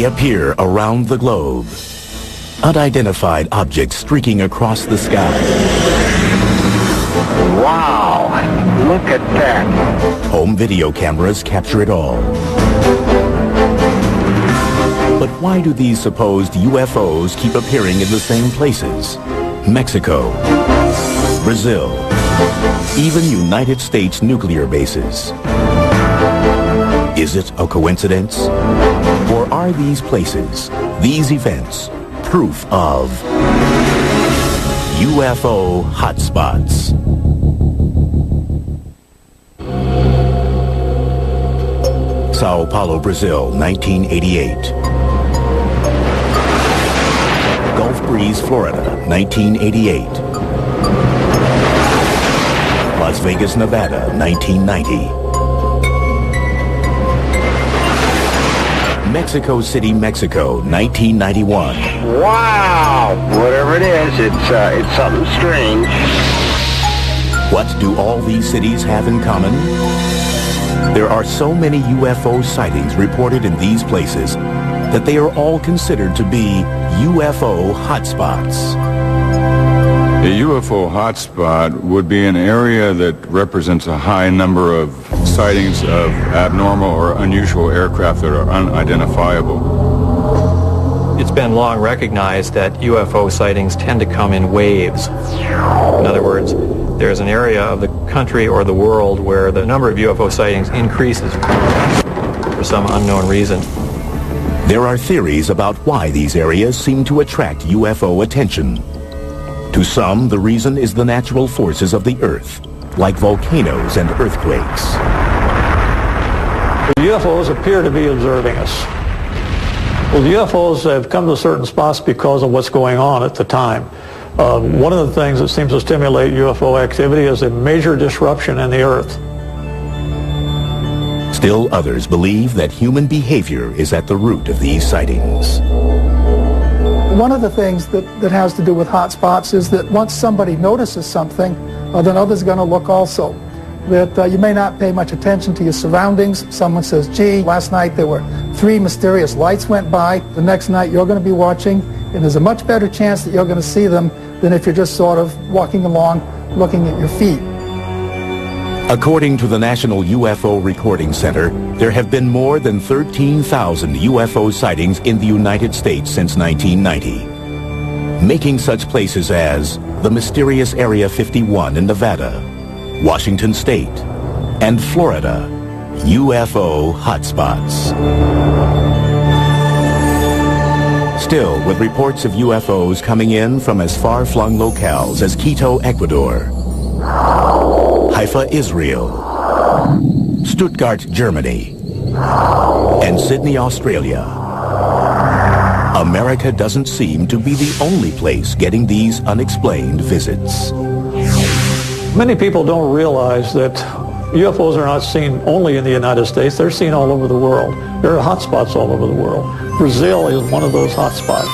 They appear around the globe. Unidentified objects streaking across the sky. Wow, look at that. Home video cameras capture it all. But why do these supposed UFOs keep appearing in the same places? Mexico, Brazil, even United States nuclear bases. Is it a coincidence? Or are these places, these events, proof of UFO hotspots? Sao Paulo, Brazil, 1988. Gulf Breeze, Florida, 1988. Las Vegas, Nevada, 1990. Mexico City, Mexico, 1991. Wow! Whatever it is, it's something strange. What do all these cities have in common? There are so many UFO sightings reported in these places that they are all considered to be UFO hotspots. A UFO hotspot would be an area that represents a high number of sightings of abnormal or unusual aircraft that are unidentifiable. It's been long recognized that UFO sightings tend to come in waves. In other words, there's an area of the country or the world where the number of UFO sightings increases for some unknown reason. There are theories about why these areas seem to attract UFO attention. To some, the reason is the natural forces of the Earth, like volcanoes and earthquakes. The UFOs appear to be observing us. Well, the UFOs have come to certain spots because of what's going on at the time. One of the things that seems to stimulate UFO activity is a major disruption in the Earth. Still others believe that human behavior is at the root of these sightings. One of the things that has to do with hotspots is that once somebody notices something, then others are going to look also. That you may not pay much attention to your surroundings. Someone says, gee, last night there were 3 mysterious lights went by. The next night you're going to be watching, and there's a much better chance that you're going to see them than if you're just sort of walking along looking at your feet. According to the National UFO Recording Center, there have been more than 13,000 UFO sightings in the United States since 1990, making such places as the mysterious Area 51 in Nevada, Washington State, and Florida UFO hotspots. Still, with reports of UFOs coming in from as far-flung locales as Quito, Ecuador, Haifa, Israel, Stuttgart, Germany, and Sydney, Australia, America doesn't seem to be the only place getting these unexplained visits. Many people don't realize that UFOs are not seen only in the United States, they're seen all over the world. There are hotspots all over the world. Brazil is one of those hotspots.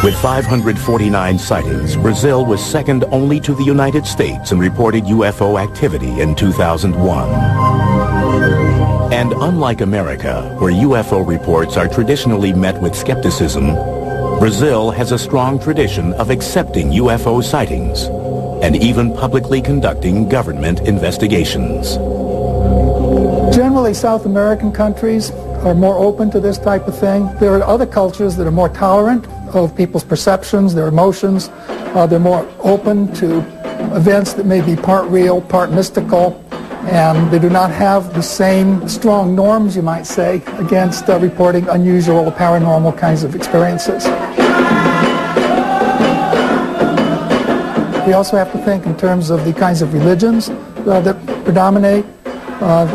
With 549 sightings, Brazil was second only to the United States in reported UFO activity in 2001. And unlike America, where UFO reports are traditionally met with skepticism, Brazil has a strong tradition of accepting UFO sightings and even publicly conducting government investigations. Generally, South American countries are more open to this type of thing. There are other cultures that are more tolerant of people's perceptions, their emotions. They're more open to events that may be part real, part mystical, and they do not have the same strong norms, you might say, against reporting unusual or paranormal kinds of experiences. We also have to think in terms of the kinds of religions that predominate,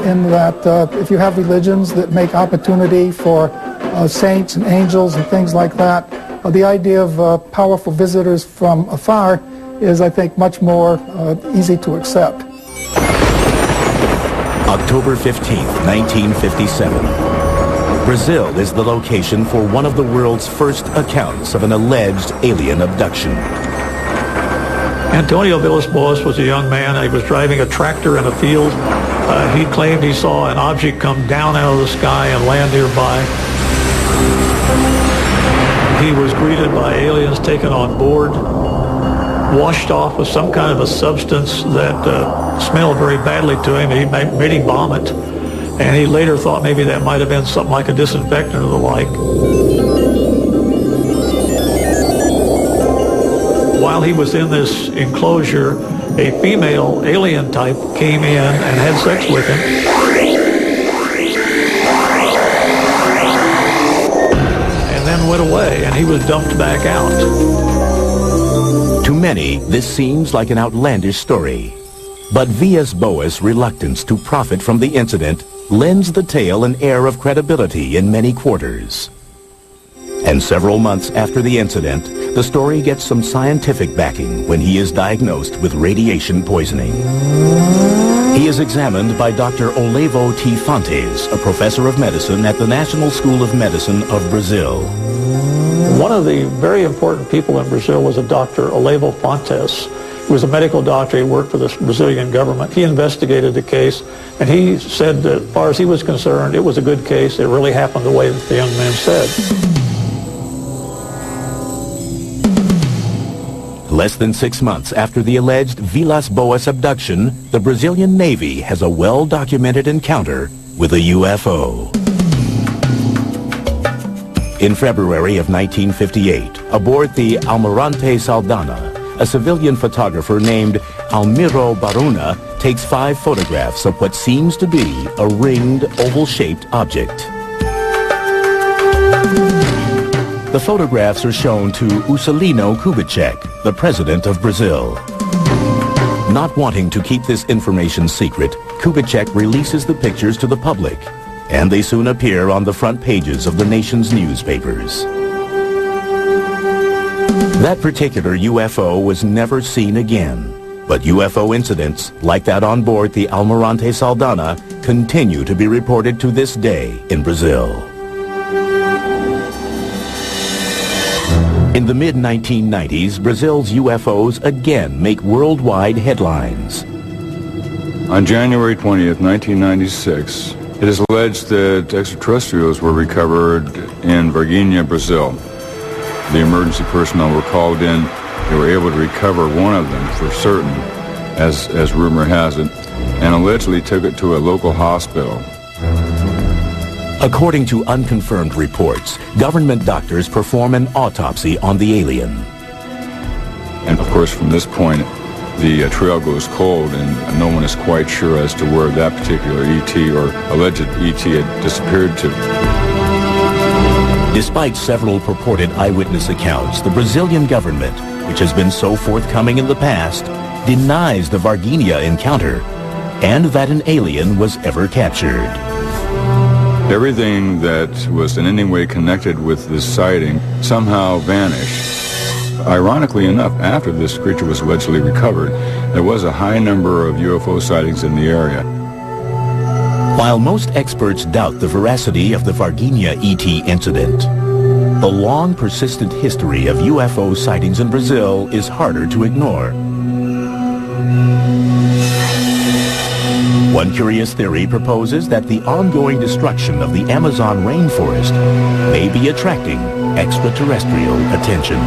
in that if you have religions that make opportunity for saints and angels and things like that, the idea of powerful visitors from afar is, I think, much more easy to accept. October 15th, 1957. Brazil is the location for one of the world's first accounts of an alleged alien abduction. Antonio Villas-Boas was a young man. He was driving a tractor in a field. He claimed he saw an object come down out of the sky and land nearby. He was greeted by aliens taken on board, washed off with some kind of a substance that smelled very badly to him. He made him vomit, and he later thought maybe that might have been something like a disinfectant or the like. While he was in this enclosure, a female alien type came in and had sex with him. And then went away, and he was dumped back out. To many, this seems like an outlandish story. But V.S. Boas' reluctance to profit from the incident lends the tale an air of credibility in many quarters. And several months after the incident, the story gets some scientific backing when he is diagnosed with radiation poisoning. He is examined by Dr. Olavo T. Fontes, a professor of medicine at the National School of Medicine of Brazil. One of the very important people in Brazil was a Dr. Olavo Fontes. He was a medical doctor. He worked for the Brazilian government. He investigated the case, and he said that as far as he was concerned, it was a good case. It really happened the way that the young man said. Less than 6 months after the alleged Vilas Boas abduction, the Brazilian Navy has a well-documented encounter with a UFO. In February of 1958, aboard the Almirante Saldanha, a civilian photographer named Almiro Baruna takes 5 photographs of what seems to be a ringed, oval-shaped object. The photographs are shown to Juscelino Kubitschek, the president of Brazil. Not wanting to keep this information secret, Kubitschek releases the pictures to the public, and they soon appear on the front pages of the nation's newspapers. That particular UFO was never seen again, but UFO incidents like that on board the Almirante Saldanha continue to be reported to this day in Brazil. In the mid-1990s, Brazil's UFOs again make worldwide headlines. On January 20th, 1996, it is alleged that extraterrestrials were recovered in Varginha, Brazil. The emergency personnel were called in. They were able to recover one of them for certain, as rumor has it, and allegedly took it to a local hospital. According to unconfirmed reports, government doctors perform an autopsy on the alien. And of course, from this point, the trail goes cold, and no one is quite sure as to where that particular ET or alleged ET had disappeared to. Despite several purported eyewitness accounts, the Brazilian government, which has been so forthcoming in the past, denies the Varginha encounter and that an alien was ever captured. Everything that was in any way connected with this sighting somehow vanished. Ironically enough, after this creature was allegedly recovered, there was a high number of UFO sightings in the area. While most experts doubt the veracity of the Varginha ET incident, the long persistent history of UFO sightings in Brazil is harder to ignore. One curious theory proposes that the ongoing destruction of the Amazon rainforest may be attracting extraterrestrial attention.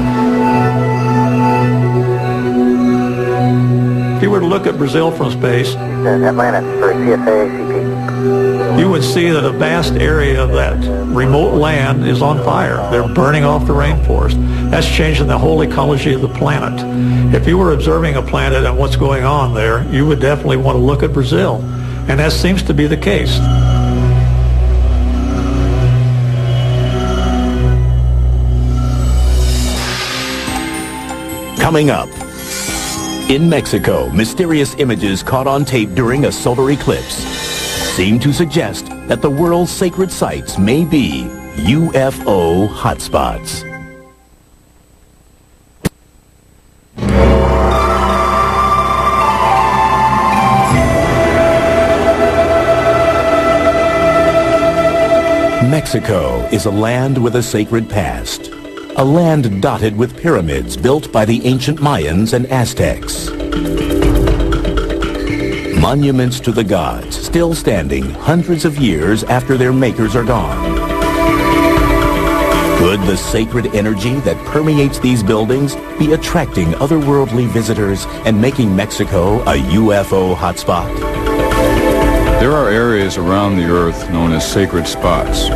If you were to look at Brazil from space, Atlanta for CFA-CP. you would see that a vast area of that remote land is on fire. They're burning off the rainforest. That's changing the whole ecology of the planet. If you were observing a planet and what's going on there, you would definitely want to look at Brazil. And that seems to be the case. Coming up, in Mexico, mysterious images caught on tape during a solar eclipse seem to suggest that the world's sacred sites may be UFO hotspots. Mexico is a land with a sacred past. A land dotted with pyramids built by the ancient Mayans and Aztecs. Monuments to the gods still standing hundreds of years after their makers are gone. Could the sacred energy that permeates these buildings be attracting otherworldly visitors and making Mexico a UFO hotspot? There are areas around the Earth known as sacred spots.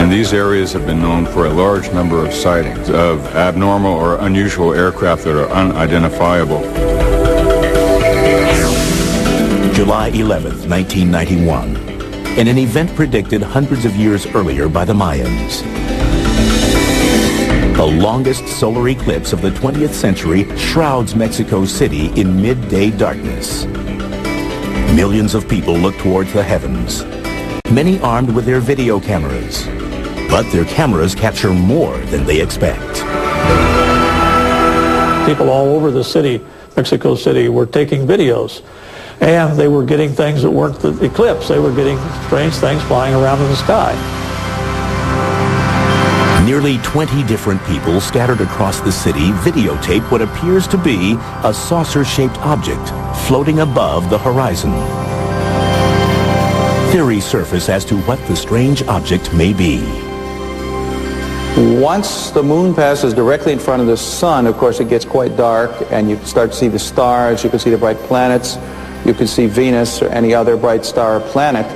And these areas have been known for a large number of sightings of abnormal or unusual aircraft that are unidentifiable. July 11th, 1991, in an event predicted hundreds of years earlier by the Mayans. The longest solar eclipse of the 20th century shrouds Mexico City in midday darkness. Millions of people look towards the heavens, many armed with their video cameras. But their cameras capture more than they expect. People all over the city, Mexico City, were taking videos. And they were getting things that weren't the eclipse. They were getting strange things flying around in the sky. Nearly 20 different people scattered across the city videotape what appears to be a saucer-shaped object floating above the horizon. Theories surface as to what the strange object may be. Once the moon passes directly in front of the sun, of course, it gets quite dark, and you start to see the stars, you can see the bright planets, you can see Venus or any other bright star or planet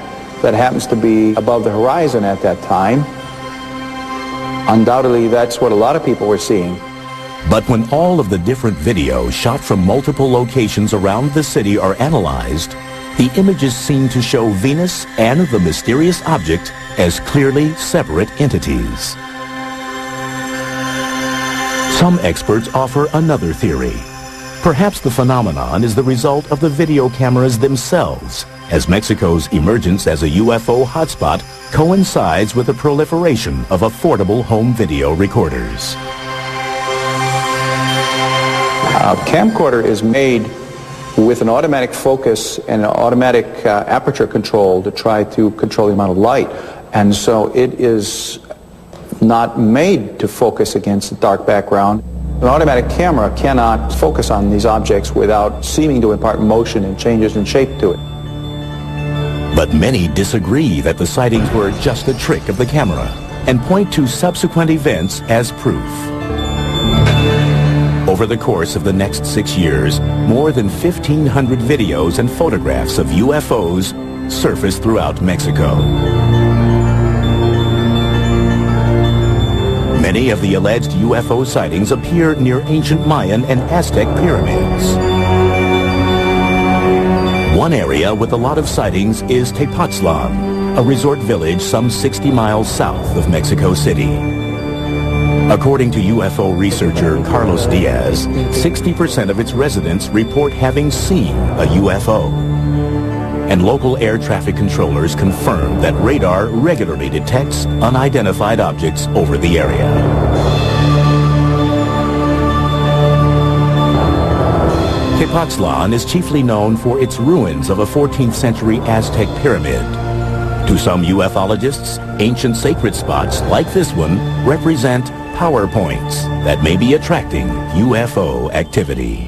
that happens to be above the horizon at that time. Undoubtedly, that's what a lot of people were seeing. But when all of the different videos shot from multiple locations around the city are analyzed, the images seem to show Venus and the mysterious object as clearly separate entities. Some experts offer another theory. Perhaps the phenomenon is the result of the video cameras themselves, as Mexico's emergence as a UFO hotspot coincides with the proliferation of affordable home video recorders. A camcorder is made with an automatic focus and an automatic aperture control to try to control the amount of light. And so it is not made to focus against a dark background. An automatic camera cannot focus on these objects without seeming to impart motion and changes in shape to it. But many disagree that the sightings were just a trick of the camera and point to subsequent events as proof. Over the course of the next 6 years, more than 1,500 videos and photographs of UFOs surfaced throughout Mexico. Many of the alleged UFO sightings appear near ancient Mayan and Aztec pyramids. One area with a lot of sightings is Tepoztlan, a resort village some 60 miles south of Mexico City. According to UFO researcher Carlos Diaz, 60% of its residents report having seen a UFO. And local air traffic controllers confirm that radar regularly detects unidentified objects over the area. Tepoztlan is chiefly known for its ruins of a 14th century Aztec pyramid. To some ufologists, ancient sacred spots like this one represent power points that may be attracting UFO activity.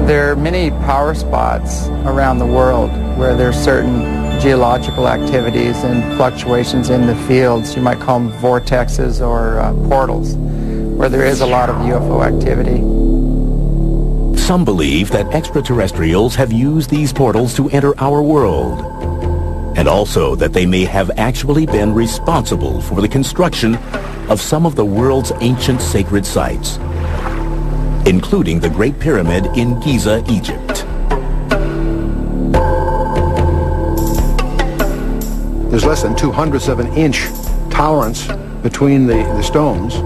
There are many power spots around the world where there's certain geological activities and fluctuations in the fields. You might call them vortexes or portals, where there is a lot of UFO activity. Some believe that extraterrestrials have used these portals to enter our world, and also that they may have actually been responsible for the construction of some of the world's ancient sacred sites, including the Great Pyramid in Giza, Egypt. There's less than 2/100ths of an inch tolerance between the stones.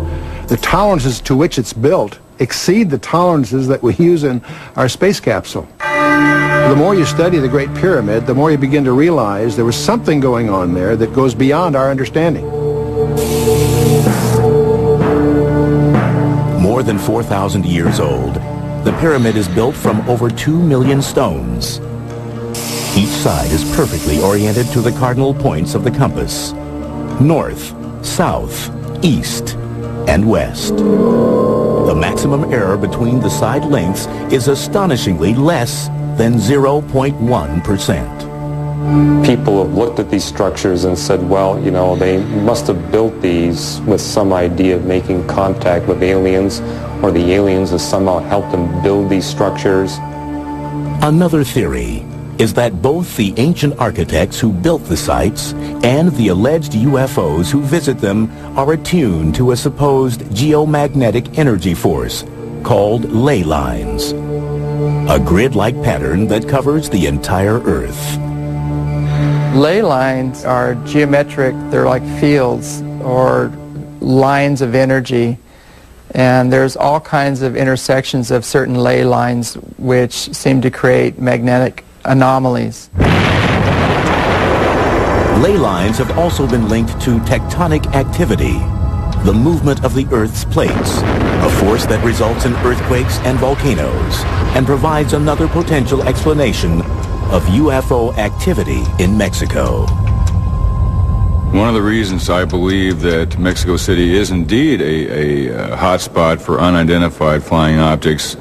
The tolerances to which it's built exceed the tolerances that we use in our space capsule. The more you study the Great Pyramid, the more you begin to realize there was something going on there that goes beyond our understanding. More than 4,000 years old, the pyramid is built from over 2 million stones. Each side is perfectly oriented to the cardinal points of the compass: north, south, east, and west. The maximum error between the side lengths is astonishingly less than 0.1%. People have looked at these structures and said, well, you know, they must have built these with some idea of making contact with aliens, or the aliens have somehow helped them build these structures. Another theory is that both the ancient architects who built the sites and the alleged UFOs who visit them are attuned to a supposed geomagnetic energy force called ley lines, a grid-like pattern that covers the entire Earth. Ley lines are geometric, they're like fields or lines of energy, and there's all kinds of intersections of certain ley lines which seem to create magnetic anomalies. Ley lines have also been linked to tectonic activity, the movement of the Earth's plates, a force that results in earthquakes and volcanoes, and provides another potential explanation of UFO activity in Mexico. One of the reasons I believe that Mexico City is indeed a hotspot for unidentified flying objects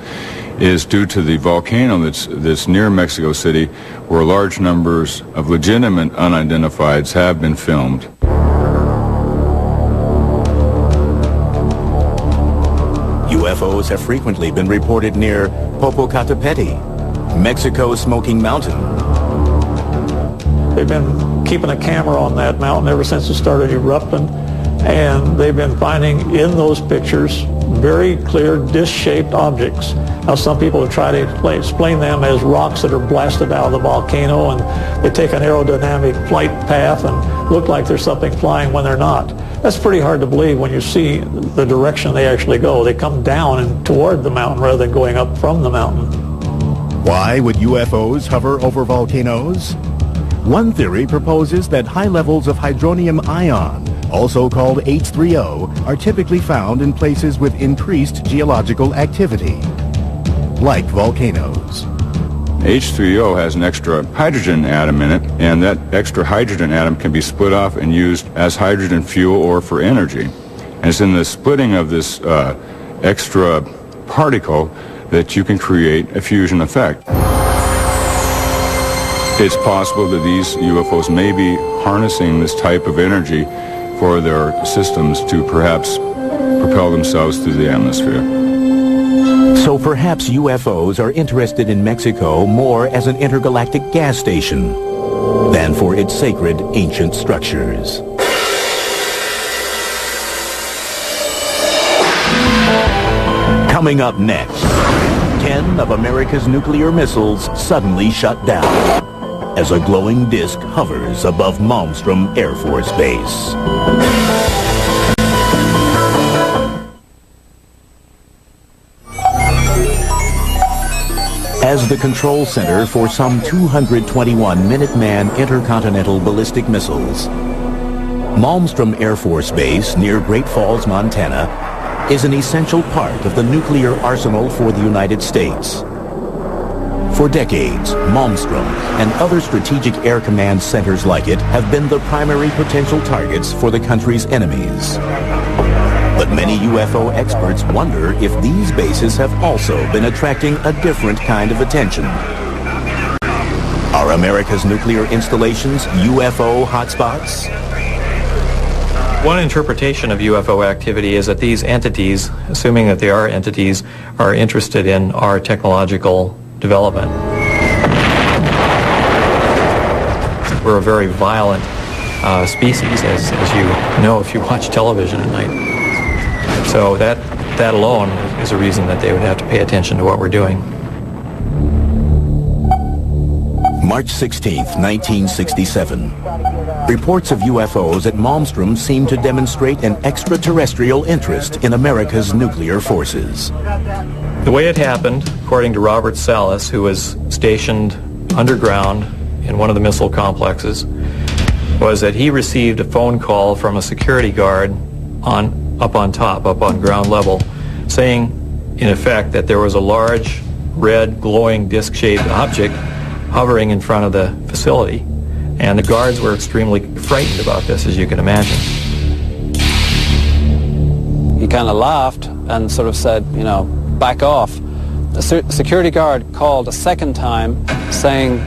is due to the volcano that's near Mexico City, where large numbers of legitimate unidentifieds have been filmed. UFOs have frequently been reported near Popocatépetl, Mexico's Smoking Mountain. They've been keeping a camera on that mountain ever since it started erupting, and they've been finding in those pictures very clear disc-shaped objects. Now, some people have tried to explain them as rocks that are blasted out of the volcano, and they take an aerodynamic flight path and look like there's something flying when they're not. That's pretty hard to believe when you see the direction they actually go. They come down and toward the mountain rather than going up from the mountain. Why would UFOs hover over volcanoes? One theory proposes that high levels of hydronium ion, also called H3O, are typically found in places with increased geological activity, like volcanoes. H3O has an extra hydrogen atom in it, and that extra hydrogen atom can be split off and used as hydrogen fuel or for energy. And it's in the splitting of this extra particle that you can create a fusion effect. It's possible that these UFOs may be harnessing this type of energy for their systems to perhaps propel themselves through the atmosphere. So perhaps UFOs are interested in Mexico more as an intergalactic gas station than for its sacred ancient structures. Coming up next, 10 of America's nuclear missiles suddenly shut down as a glowing disk hovers above Malmstrom Air Force Base. As the control center for some 221 Minuteman intercontinental ballistic missiles, Malmstrom Air Force Base near Great Falls, Montana, is an essential part of the nuclear arsenal for the United States. For decades, Malmstrom and other strategic air command centers like it have been the primary potential targets for the country's enemies. But many UFO experts wonder if these bases have also been attracting a different kind of attention. Are America's nuclear installations UFO hotspots? One interpretation of UFO activity is that these entities, assuming that they are entities, are interested in our technological development. We're a very violent species, as you know if you watch television at night. So that alone is a reason that they would have to pay attention to what we're doing. March 16th, 1967. Reports of UFOs at Malmstrom seem to demonstrate an extraterrestrial interest in America's nuclear forces. The way it happened, according to Robert Salas, who was stationed underground in one of the missile complexes, was that he received a phone call from a security guard up on ground level, saying, in effect, that there was a large, red, glowing, disc-shaped object hovering in front of the facility. And the guards were extremely frightened about this, as you can imagine. He kind of laughed and sort of said, you know, back off. A security guard called a second time, saying,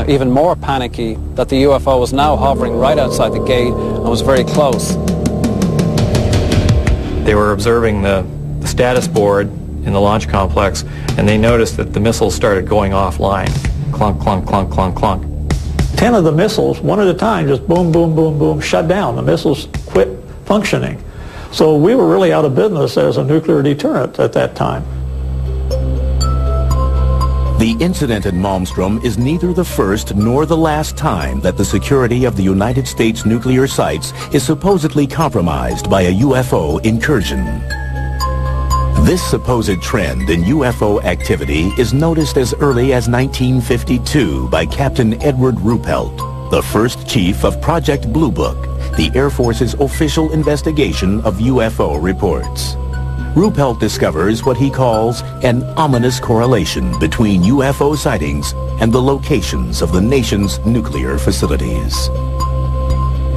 even more panicky, that the UFO was now hovering right outside the gate and was very close. They were observing the status board in the launch complex, and they noticed that the missiles started going offline. Clunk, clunk, clunk, clunk, clunk. 10 of the missiles, one at a time, just boom, boom, boom, boom, shut down. The missiles quit functioning. So we were really out of business as a nuclear deterrent at that time. The incident at Malmstrom is neither the first nor the last time that the security of the United States nuclear sites is supposedly compromised by a UFO incursion. This supposed trend in UFO activity is noticed as early as 1952 by Captain Edward Ruppelt, the first chief of Project Blue Book, the Air Force's official investigation of UFO reports. Ruppelt discovers what he calls an ominous correlation between UFO sightings and the locations of the nation's nuclear facilities.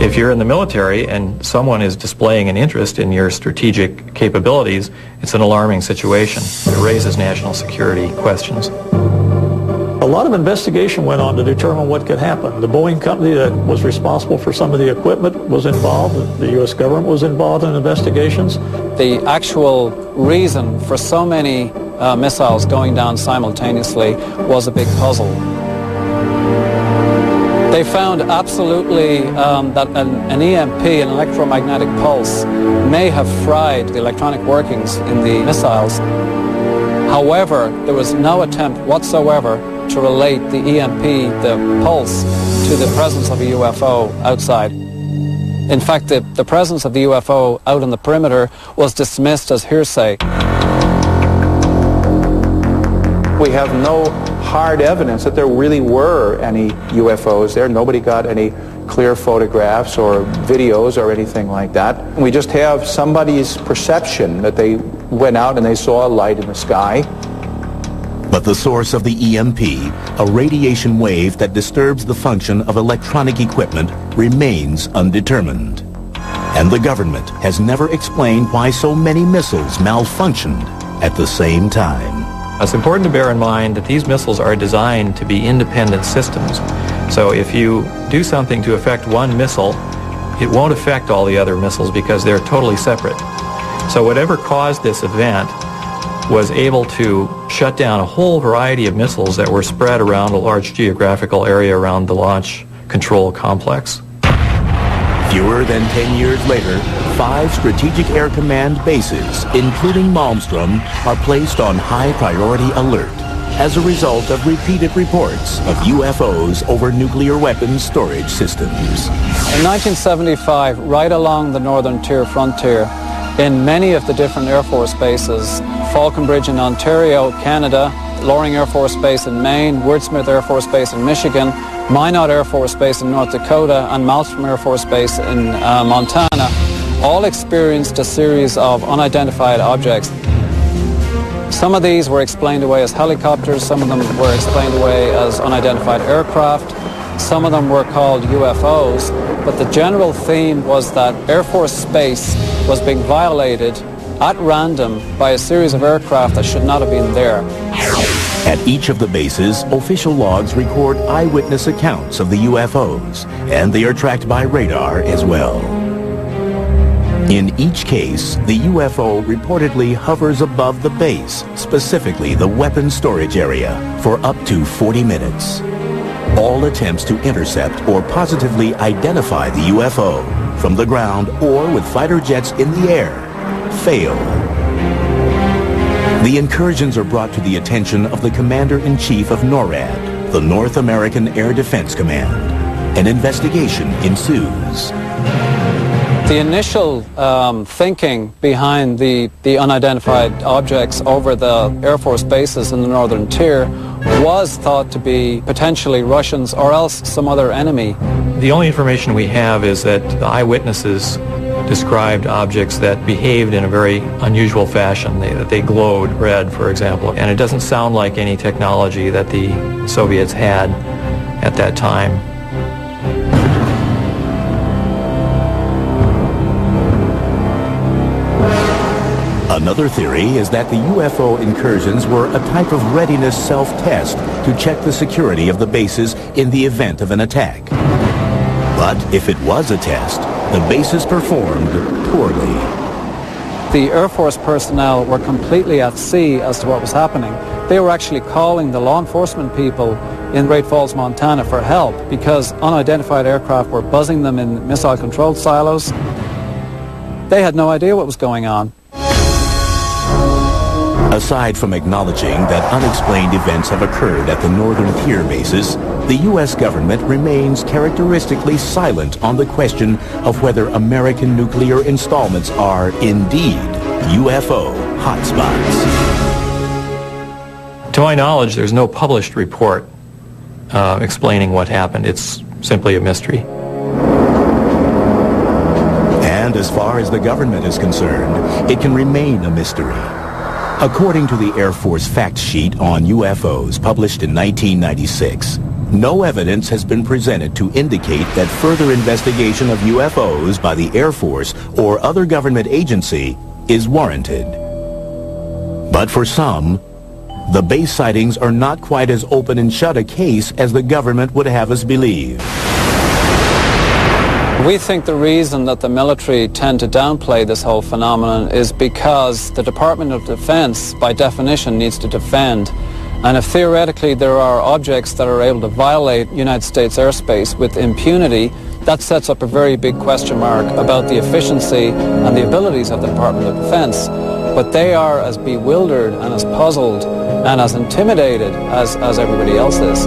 If you're in the military and someone is displaying an interest in your strategic capabilities, it's an alarming situation. It raises national security questions. A lot of investigation went on to determine what could happen. The Boeing company that was responsible for some of the equipment was involved. The U.S. government was involved in investigations. The actual reason for so many missiles going down simultaneously was a big puzzle. They found absolutely that an EMP, an electromagnetic pulse, may have fried the electronic workings in the missiles. However, there was no attempt whatsoever to relate the EMP, the pulse, to the presence of a UFO outside. In fact, the presence of the UFO out on the perimeter was dismissed as hearsay. We have no hard evidence that there really were any UFOs there. Nobody got any clear photographs or videos or anything like that. We just have somebody's perception that they went out and they saw a light in the sky. But the source of the EMP, a radiation wave that disturbs the function of electronic equipment, remains undetermined. And the government has never explained why so many missiles malfunctioned at the same time. It's important to bear in mind that these missiles are designed to be independent systems. So if you do something to affect one missile, it won't affect all the other missiles because they're totally separate. So whatever caused this event was able to shut down a whole variety of missiles that were spread around a large geographical area around the launch control complex. Fewer than 10 years later, 5 Strategic Air Command bases, including Malmstrom, are placed on high priority alert as a result of repeated reports of UFOs over nuclear weapons storage systems. In 1975, right along the northern tier frontier, in many of the different Air Force bases, Falconbridge in Ontario, Canada, Loring Air Force Base in Maine, Woodsmith Air Force Base in Michigan, Minot Air Force Base in North Dakota, and Malmstrom Air Force Base in Montana, all experienced a series of unidentified objects. Some of these were explained away as helicopters, some of them were explained away as unidentified aircraft, some of them were called UFOs, but the general theme was that Air Force space was being violated at random by a series of aircraft that should not have been there. At each of the bases, official logs record eyewitness accounts of the UFOs, and they are tracked by radar as well. In each case, the UFO reportedly hovers above the base, specifically the weapons storage area, for up to 40 minutes. All attempts to intercept or positively identify the UFO from the ground or with fighter jets in the air fail. The incursions are brought to the attention of the Commander-in-Chief of NORAD, the North American Air Defense Command. An investigation ensues. The initial thinking behind the unidentified objects over the Air Force bases in the northern tier was thought to be potentially Russians or else some other enemy. The only information we have is that the eyewitnesses described objects that behaved in a very unusual fashion. They glowed red, for example, and it doesn't sound like any technology that the Soviets had at that time. Another theory is that the UFO incursions were a type of readiness self-test to check the security of the bases in the event of an attack. But if it was a test, the bases performed poorly. The Air Force personnel were completely at sea as to what was happening. They were actually calling the law enforcement people in Great Falls, Montana for help because unidentified aircraft were buzzing them in missile-controlled silos. They had no idea what was going on. Aside from acknowledging that unexplained events have occurred at the northern tier bases, the U.S. government remains characteristically silent on the question of whether American nuclear installments are indeed UFO hotspots. To my knowledge, there's no published report explaining what happened. It's simply a mystery. And as far as the government is concerned, it can remain a mystery. According to the Air Force fact sheet on UFOs published in 1996, no evidence has been presented to indicate that further investigation of UFOs by the Air Force or other government agency is warranted. But for some, the base sightings are not quite as open and shut a case as the government would have us believe. We think the reason that the military tend to downplay this whole phenomenon is because the Department of Defense, by definition, needs to defend. And if theoretically there are objects that are able to violate United States airspace with impunity, that sets up a very big question mark about the efficiency and the abilities of the Department of Defense. But they are as bewildered and as puzzled and as intimidated as everybody else is.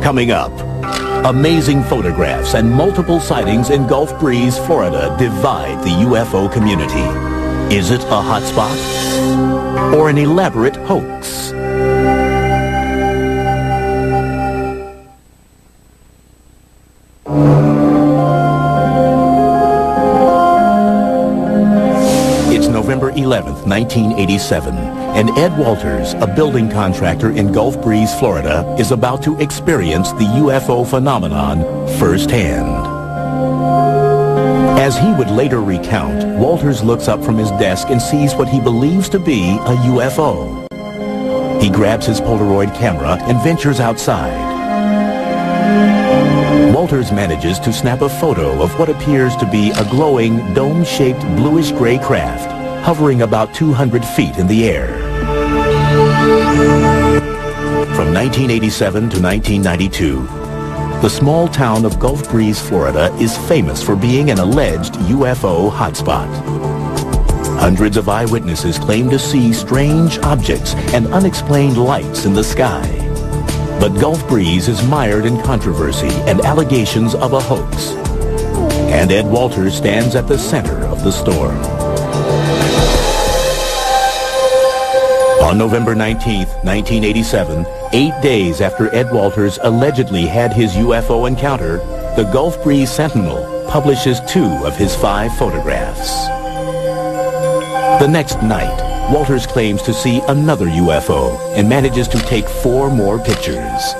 Coming up, amazing photographs and multiple sightings in Gulf Breeze, Florida divide the UFO community. Is it a hotspot or an elaborate hoax? It's November 11th, 1987, and Ed Walters, a building contractor in Gulf Breeze, Florida, is about to experience the UFO phenomenon firsthand. As he would later recount, Walters looks up from his desk and sees what he believes to be a UFO. He grabs his Polaroid camera and ventures outside. Walters manages to snap a photo of what appears to be a glowing, dome-shaped bluish-gray craft hovering about 200 feet in the air. From 1987 to 1992, the small town of Gulf Breeze, Florida is famous for being an alleged UFO hotspot. Hundreds of eyewitnesses claim to see strange objects and unexplained lights in the sky. But Gulf Breeze is mired in controversy and allegations of a hoax. And Ed Walters stands at the center of the storm. On November 19th, 1987, 8 days after Ed Walters allegedly had his UFO encounter, the Gulf Breeze Sentinel publishes 2 of his 5 photographs. The next night, Walters claims to see another UFO and manages to take 4 more pictures,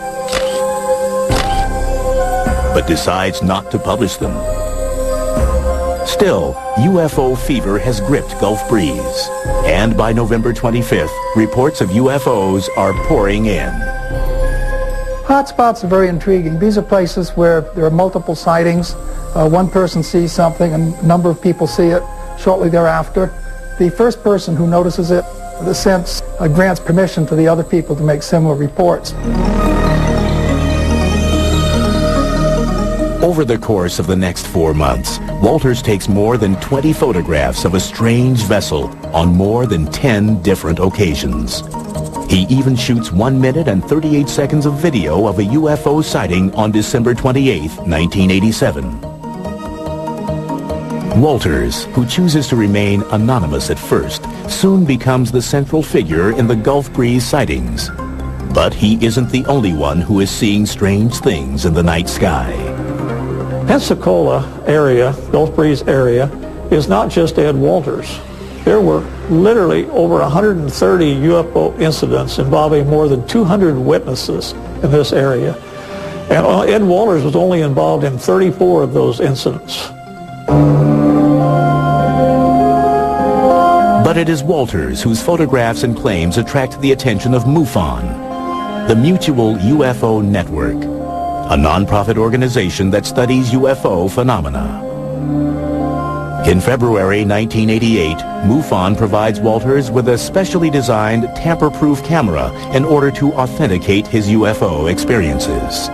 but decides not to publish them. Still, UFO fever has gripped Gulf Breeze, and by November 25th, reports of UFOs are pouring in. Hotspots are very intriguing. These are places where there are multiple sightings. One person sees something and a number of people see it shortly thereafter. The first person who notices it, in a sense, grants permission to the other people to make similar reports. Over the course of the next 4 months, Walters takes more than 20 photographs of a strange vessel on more than 10 different occasions. He even shoots 1 minute and 38 seconds of video of a UFO sighting on December 28, 1987. Walters, who chooses to remain anonymous at first, soon becomes the central figure in the Gulf Breeze sightings. But he isn't the only one who is seeing strange things in the night sky. Pensacola area, Gulf Breeze area, is not just Ed Walters. There were literally over 130 UFO incidents involving more than 200 witnesses in this area. And Ed Walters was only involved in 34 of those incidents. But it is Walters whose photographs and claims attract the attention of MUFON, the Mutual UFO Network, a non-profit organization that studies UFO phenomena. In February 1988, MUFON provides Walters with a specially designed tamper-proof camera in order to authenticate his UFO experiences.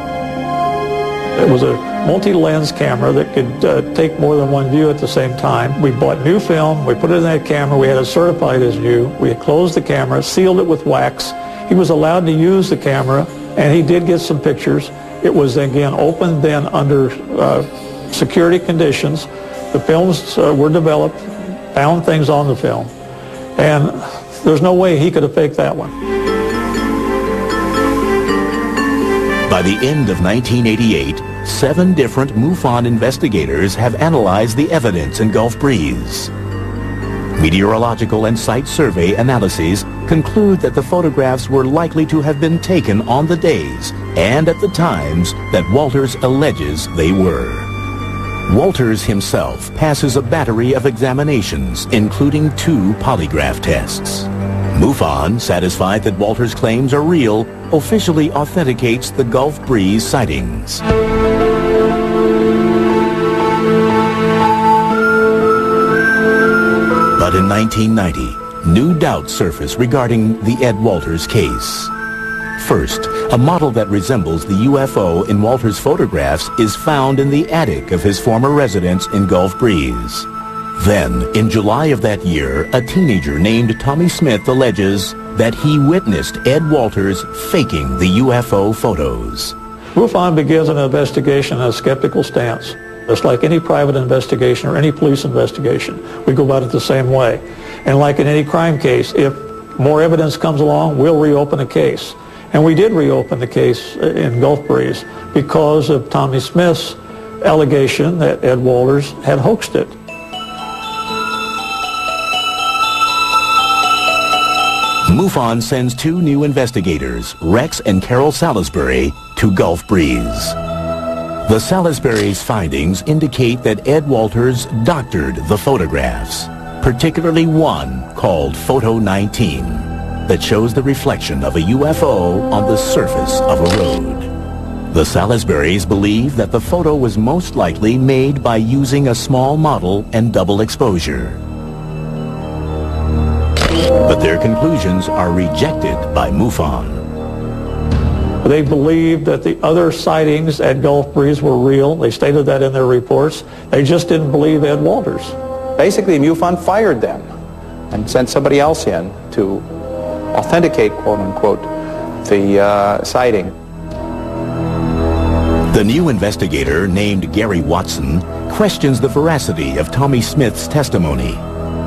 It was a multi-lens camera that could take more than one view at the same time. We bought new film, we put it in that camera, we had it certified as new, we had closed the camera, sealed it with wax. He was allowed to use the camera, and he did get some pictures. It was, again, opened then under security conditions. The films were developed, found things on the film, and there's no way he could have faked that one. By the end of 1988, 7 different MUFON investigators have analyzed the evidence in Gulf Breeze. Meteorological and site survey analyses conclude that the photographs were likely to have been taken on the days and at the times that Walters alleges they were. Walters himself passes a battery of examinations, including 2 polygraph tests. MUFON, satisfied that Walters' claims are real, officially authenticates the Gulf Breeze sightings. But in 1990, new doubts surface regarding the Ed Walters case. First, a model that resembles the UFO in Walters' photographs is found in the attic of his former residence in Gulf Breeze. Then, in July of that year, a teenager named Tommy Smith alleges that he witnessed Ed Walters faking the UFO photos. MUFON begins an investigation in a skeptical stance. It's like any private investigation or any police investigation. We go about it the same way. And like in any crime case, if more evidence comes along, we'll reopen a case. And we did reopen the case in Gulf Breeze because of Tommy Smith's allegation that Ed Walters had hoaxed it. MUFON sends 2 new investigators, Rex and Carol Salisbury, to Gulf Breeze. The Salisbury's findings indicate that Ed Walters doctored the photographs, particularly one called Photo 19, that shows the reflection of a UFO on the surface of a road. The Salisburys believe that the photo was most likely made by using a small model and double exposure. But their conclusions are rejected by MUFON. They believed that the other sightings at Gulf Breeze were real. They stated that in their reports. They just didn't believe Ed Walters. Basically, MUFON fired them and sent somebody else in to authenticate, quote-unquote, the sighting. The new investigator, named Gary Watson, questions the veracity of Tommy Smith's testimony.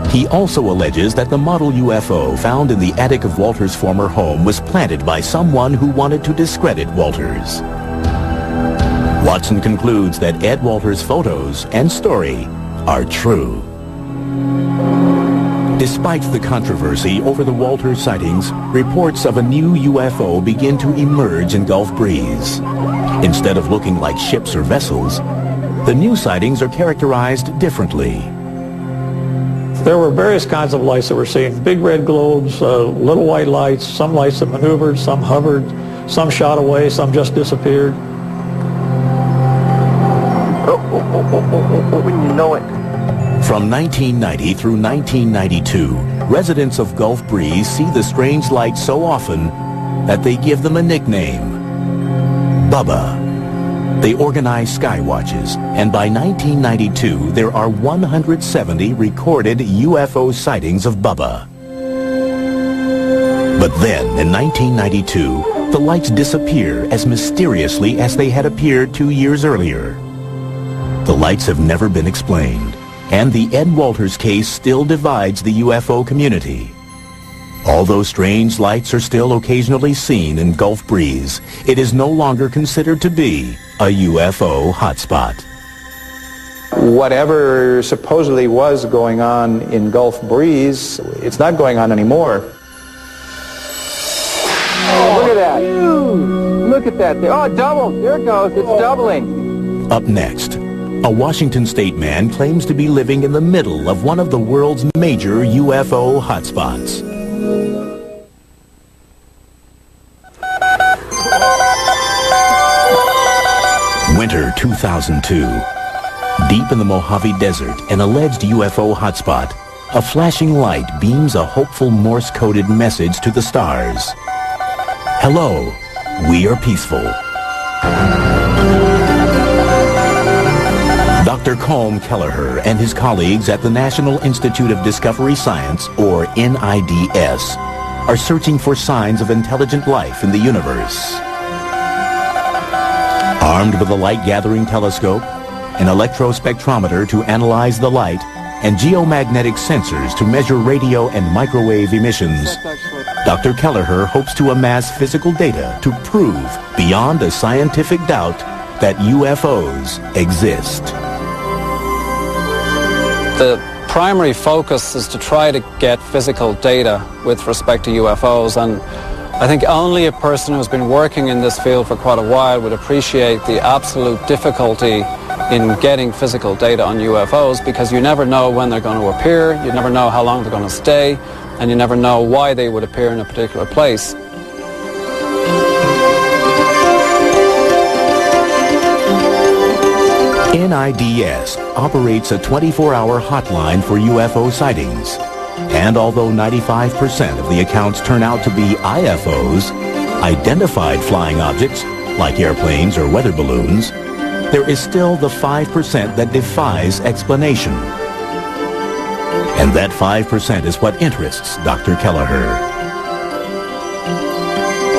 He also alleges that the model UFO found in the attic of Walters' former home was planted by someone who wanted to discredit Walters. Watson concludes that Ed Walters' photos and story are true. Despite the controversy over the Walters sightings, reports of a new UFO begin to emerge in Gulf Breeze. Instead of looking like ships or vessels, the new sightings are characterized differently. There were various kinds of lights that were seen. Big red globes, little white lights, some lights that maneuvered, some hovered, some shot away, some just disappeared. When you know it. From 1990 through 1992, residents of Gulf Breeze see the strange lights so often that they give them a nickname, Bubba. They organize sky watches, and by 1992, there are 170 recorded UFO sightings of Bubba. But then, in 1992, the lights disappear as mysteriously as they had appeared 2 years earlier. The lights have never been explained, and the Ed Walters case still divides the UFO community. Although strange lights are still occasionally seen in Gulf Breeze, it is no longer considered to be a UFO hotspot. Whatever supposedly was going on in Gulf Breeze, it's not going on anymore. Oh, look at that. Look look at that. Oh, it doubled. There it goes. It's doubling. Up next, a Washington State man claims to be living in the middle of one of the world's major UFO hotspots. Winter 2002. Deep in the Mojave Desert, an alleged UFO hotspot, a flashing light beams a hopeful Morse-coded message to the stars. Hello, we are peaceful. Dr. Colm Kelleher and his colleagues at the National Institute of Discovery Science, or NIDS, are searching for signs of intelligent life in the universe. Armed with a light-gathering telescope, an electrospectrometer to analyze the light, and geomagnetic sensors to measure radio and microwave emissions, Dr. Kelleher hopes to amass physical data to prove, beyond a scientific doubt, that UFOs exist. The primary focus is to try to get physical data with respect to UFOs, and I think only a person who's been working in this field for quite a while would appreciate the absolute difficulty in getting physical data on UFOs, because you never know when they're going to appear, you never know how long they're going to stay, and you never know why they would appear in a particular place. NIDS operates a 24-hour hotline for UFO sightings. And although 95% of the accounts turn out to be IFOs, identified flying objects, like airplanes or weather balloons, there is still the 5% that defies explanation. And that 5% is what interests Dr. Kelleher.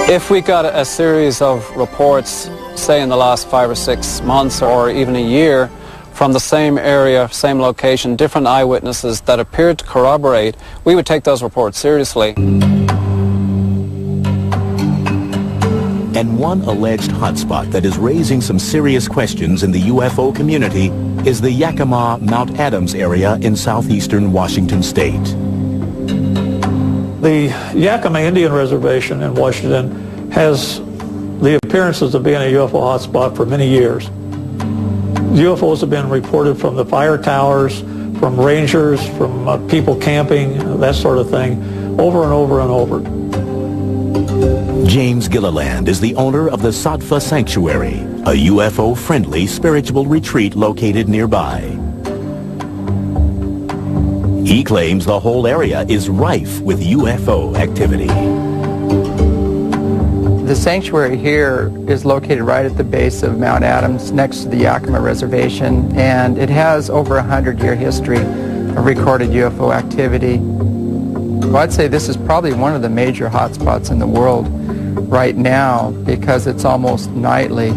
If we got a series of reports, say in the last 5 or 6 months or even a year, from the same area, same location, different eyewitnesses that appeared to corroborate, we would take those reports seriously. And one alleged hotspot that is raising some serious questions in the UFO community is the Yakima Mount Adams area in southeastern Washington state. The Yakima Indian Reservation in Washington has the appearances of being a UFO hotspot for many years. UFOs have been reported from the fire towers, from rangers, from people camping, that sort of thing, over and over and over. James Gilliland is the owner of the Sattva Sanctuary, a UFO-friendly spiritual retreat located nearby. He claims the whole area is rife with UFO activity. The sanctuary here is located right at the base of Mount Adams, next to the Yakima Reservation, and it has over 100-year history of recorded UFO activity. Well, I'd say this is probably one of the major hotspots in the world right now, because it's almost nightly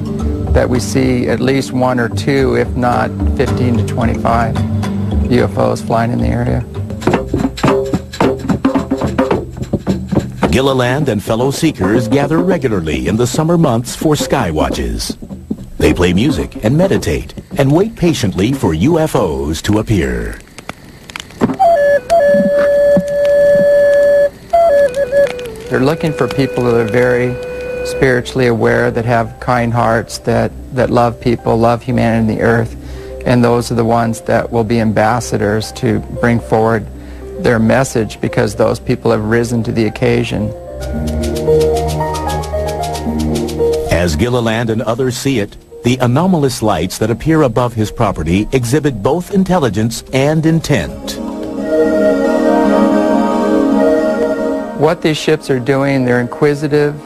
that we see at least 1 or 2, if not 15 to 25 UFOs flying in the area. Gilliland and fellow seekers gather regularly in the summer months for sky watches. They play music and meditate and wait patiently for UFOs to appear. They're looking for people that are very spiritually aware, that have kind hearts, that love people, love humanity and the earth, and those are the ones that will be ambassadors to bring forward their message, because those people have risen to the occasion. As Gilliland and others see it, the anomalous lights that appear above his property exhibit both intelligence and intent. What these ships are doing, they're inquisitive,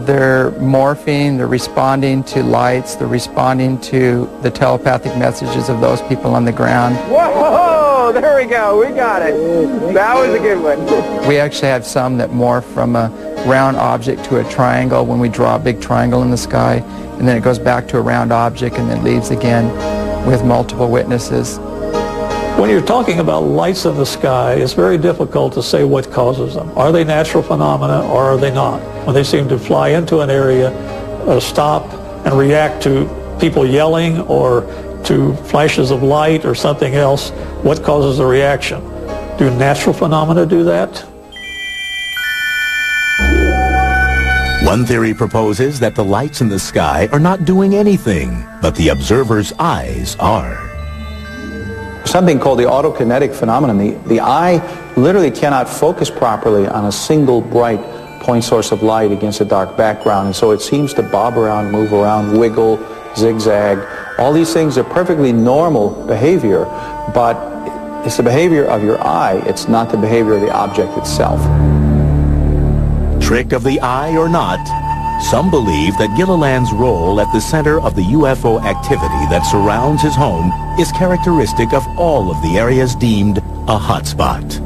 they're morphing, they're responding to lights, they're responding to the telepathic messages of those people on the ground. Whoa, there we go, we got it. That was a good one. We actually have some that morph from a round object to a triangle when we draw a big triangle in the sky, and then it goes back to a round object and then leaves again with multiple witnesses. When you're talking about lights in the sky, it's very difficult to say what causes them. Are they natural phenomena or are they not? When they seem to fly into an area, stop and react to people yelling or to flashes of light or something else, what causes the reaction? Do natural phenomena do that? One theory proposes that the lights in the sky are not doing anything, but the observer's eyes are. Something called the autokinetic phenomenon. The eye literally cannot focus properly on a single bright point source of light against a dark background, and so it seems to bob around, move around, wiggle, zigzag. All these things are perfectly normal behavior, but it's the behavior of your eye. It's not the behavior of the object itself. Trick of the eye or not, some believe that Gilliland's role at the center of the UFO activity that surrounds his home is characteristic of all of the areas deemed a hotspot.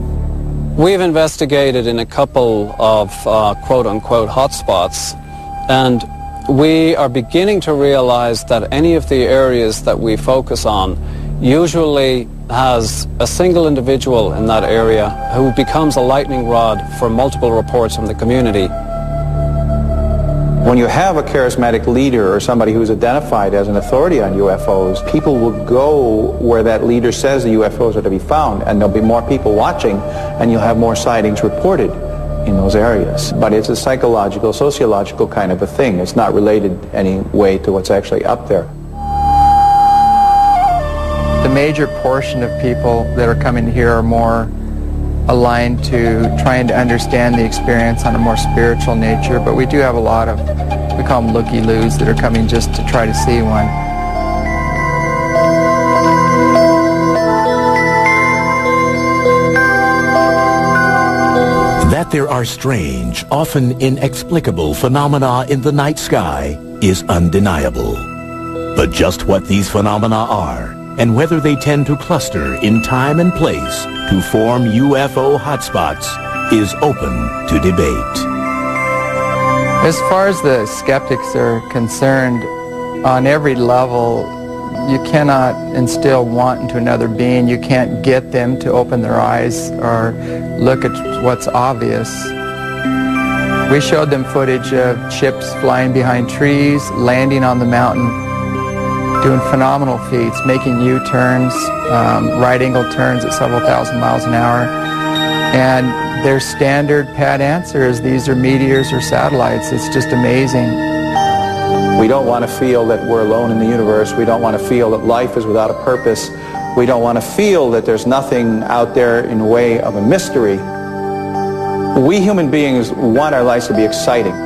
We've investigated in a couple of quote-unquote hotspots, and we are beginning to realize that any of the areas that we focus on usually has a single individual in that area who becomes a lightning rod for multiple reports from the community. When you have a charismatic leader or somebody who's identified as an authority on UFOs, people will go where that leader says the UFOs are to be found, and there'll be more people watching, and you'll have more sightings reported in those areas. But it's a psychological, sociological kind of a thing. It's not related any way to what's actually up there. The major portion of people that are coming here are more aligned to trying to understand the experience on a more spiritual nature, but we do have a lot of, we call them looky-loos, that are coming just to try to see one. That there are strange, often inexplicable phenomena in the night sky is undeniable. But just what these phenomena are, and whether they tend to cluster in time and place to form UFO hotspots, is open to debate. As far as the skeptics are concerned, on every level, you cannot instill want into another being. You can't get them to open their eyes or look at what's obvious. We showed them footage of ships flying behind trees, landing on the mountain, doing phenomenal feats, making U-turns, right-angle turns at several thousand miles an hour. And their standard pat answer is these are meteors or satellites. It's just amazing. We don't want to feel that we're alone in the universe. We don't want to feel that life is without a purpose. We don't want to feel that there's nothing out there in the way of a mystery. We human beings want our lives to be exciting.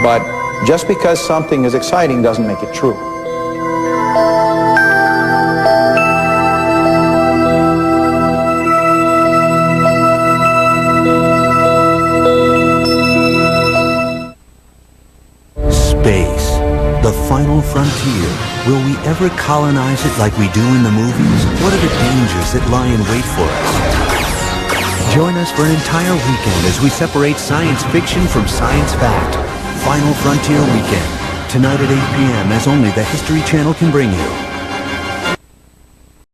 But just because something is exciting doesn't make it true. Space, the final frontier. Will we ever colonize it like we do in the movies? What are the dangers that lie in wait for us? Join us for an entire weekend as we separate science fiction from science fact. Final Frontier Weekend, tonight at 8 p.m. as only the History Channel can bring you.